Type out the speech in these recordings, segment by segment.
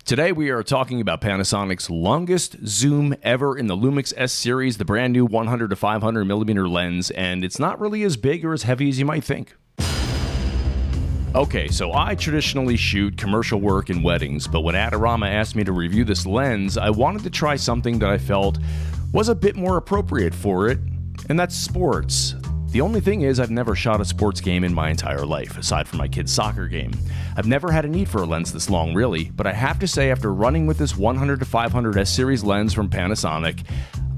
Today we are talking about Panasonic's longest zoom ever in the LUMIX S series, the brand new 100 to 500 millimeter lens, and it's not really as big or as heavy as you might think. Okay, so I traditionally shoot commercial work and weddings, but when Adorama asked me to review this lens, I wanted to try something that I felt was a bit more appropriate for it, and that's sports. The only thing is, I've never shot a sports game in my entire life, aside from my kid's soccer game. I've never had a need for a lens this long, really, but I have to say, after running with this 100 to 500 S series lens from Panasonic,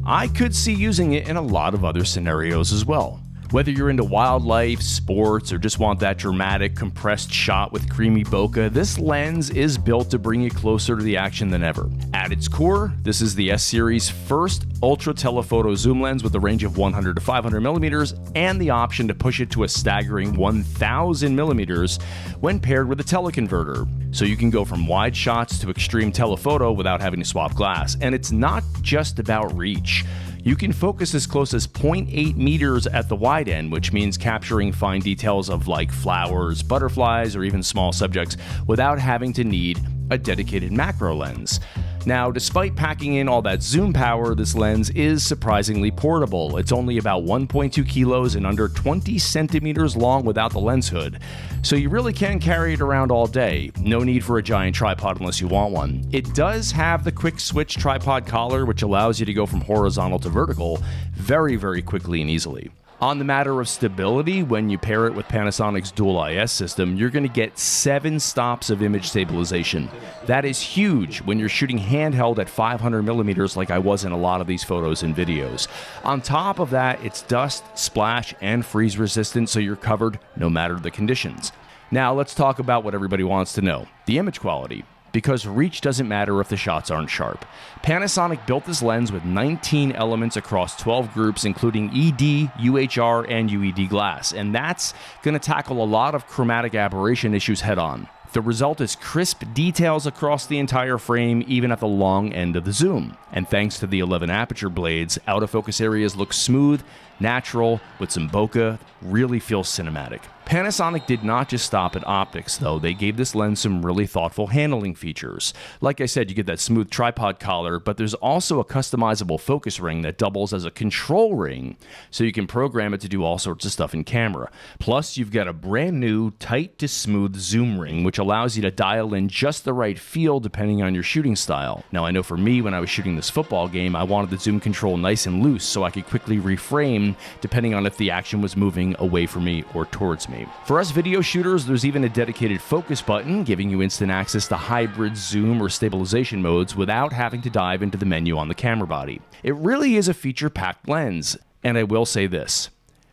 I could see using it in a lot of other scenarios as well. Whether you're into wildlife, sports, or just want that dramatic, compressed shot with creamy bokeh, this lens is built to bring you closer to the action than ever. At its core, this is the S series' first ultra telephoto zoom lens with a range of 100 to 500 millimeters and the option to push it to a staggering 1000 millimeters when paired with a teleconverter. So you can go from wide shots to extreme telephoto without having to swap glass. And it's not just about reach. You can focus as close as 0.8 meters at the wide end, which means capturing fine details of like flowers, butterflies, or even small subjects without having to need a dedicated macro lens. Now, despite packing in all that zoom power, this lens is surprisingly portable. It's only about 1.2 kilos and under 20 centimeters long without the lens hood. So you really can carry it around all day. No need for a giant tripod unless you want one. It does have the quick switch tripod collar, which allows you to go from horizontal to vertical very, very quickly and easily. On the matter of stability, when you pair it with Panasonic's Dual I.S system, you're going to get 7 stops of image stabilization. That is huge when you're shooting handheld at 500 millimeters like I was in a lot of these photos and videos. On top of that, it's dust, splash, and freeze resistant, so you're covered no matter the conditions. Now let's talk about what everybody wants to know, the image quality. Because reach doesn't matter if the shots aren't sharp. Panasonic built this lens with 19 elements across 12 groups, including ED, UHR, and UED glass, and that's going to tackle a lot of chromatic aberration issues head-on. The result is crisp details across the entire frame, even at the long end of the zoom. And thanks to the 11 aperture blades, autofocus areas look smooth, natural, with some bokeh, really feels cinematic. Panasonic did not just stop at optics, though. They gave this lens some really thoughtful handling features. Like I said, you get that smooth tripod collar, but there's also a customizable focus ring that doubles as a control ring, so you can program it to do all sorts of stuff in camera. Plus, you've got a brand new tight to smooth zoom ring, which allows you to dial in just the right feel depending on your shooting style. Now, I know for me, when I was shooting this football game, I wanted the zoom control nice and loose so I could quickly reframe depending on if the action was moving away from me or towards me. For us video shooters, there's even a dedicated focus button, giving you instant access to hybrid zoom or stabilization modes without having to dive into the menu on the camera body. It really is a feature-packed lens, and I will say this.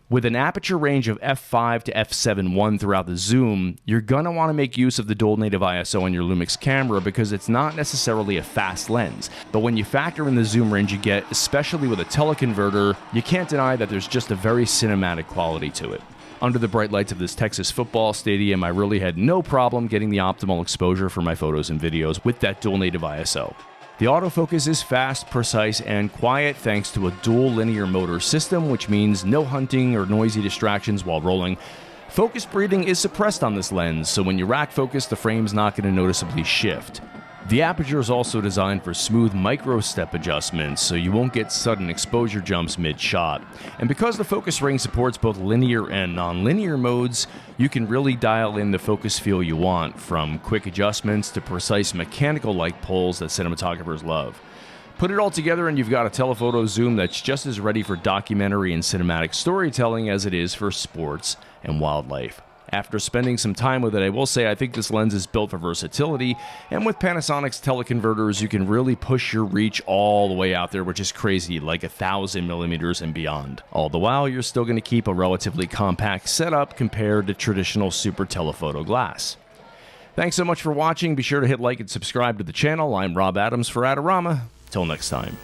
With an aperture range of f5 to f7.1 throughout the zoom, you're gonna wanna make use of the dual native ISO on your LUMIX camera because it's not necessarily a fast lens. But when you factor in the zoom range you get, especially with a teleconverter, you can't deny that there's just a very cinematic quality to it. Under the bright lights of this Texas football stadium, I really had no problem getting the optimal exposure for my photos and videos with that dual native ISO. The autofocus is fast, precise, and quiet thanks to a dual linear motor system, which means no hunting or noisy distractions while rolling. Focus breathing is suppressed on this lens, so when you rack focus, the frame's not going to noticeably shift. The aperture is also designed for smooth micro-step adjustments, so you won't get sudden exposure jumps mid-shot. And because the focus ring supports both linear and non-linear modes, you can really dial in the focus feel you want, from quick adjustments to precise mechanical-like pulls that cinematographers love. Put it all together and you've got a telephoto zoom that's just as ready for documentary and cinematic storytelling as it is for sports and wildlife. After spending some time with it, I will say I think this lens is built for versatility, and with Panasonic's teleconverters, you can really push your reach all the way out there, which is crazy, like 1000 millimeters and beyond. All the while, you're still going to keep a relatively compact setup compared to traditional super telephoto glass. Thanks so much for watching. Be sure to hit like and subscribe to the channel. I'm Rob Adams for Adorama. Till next time.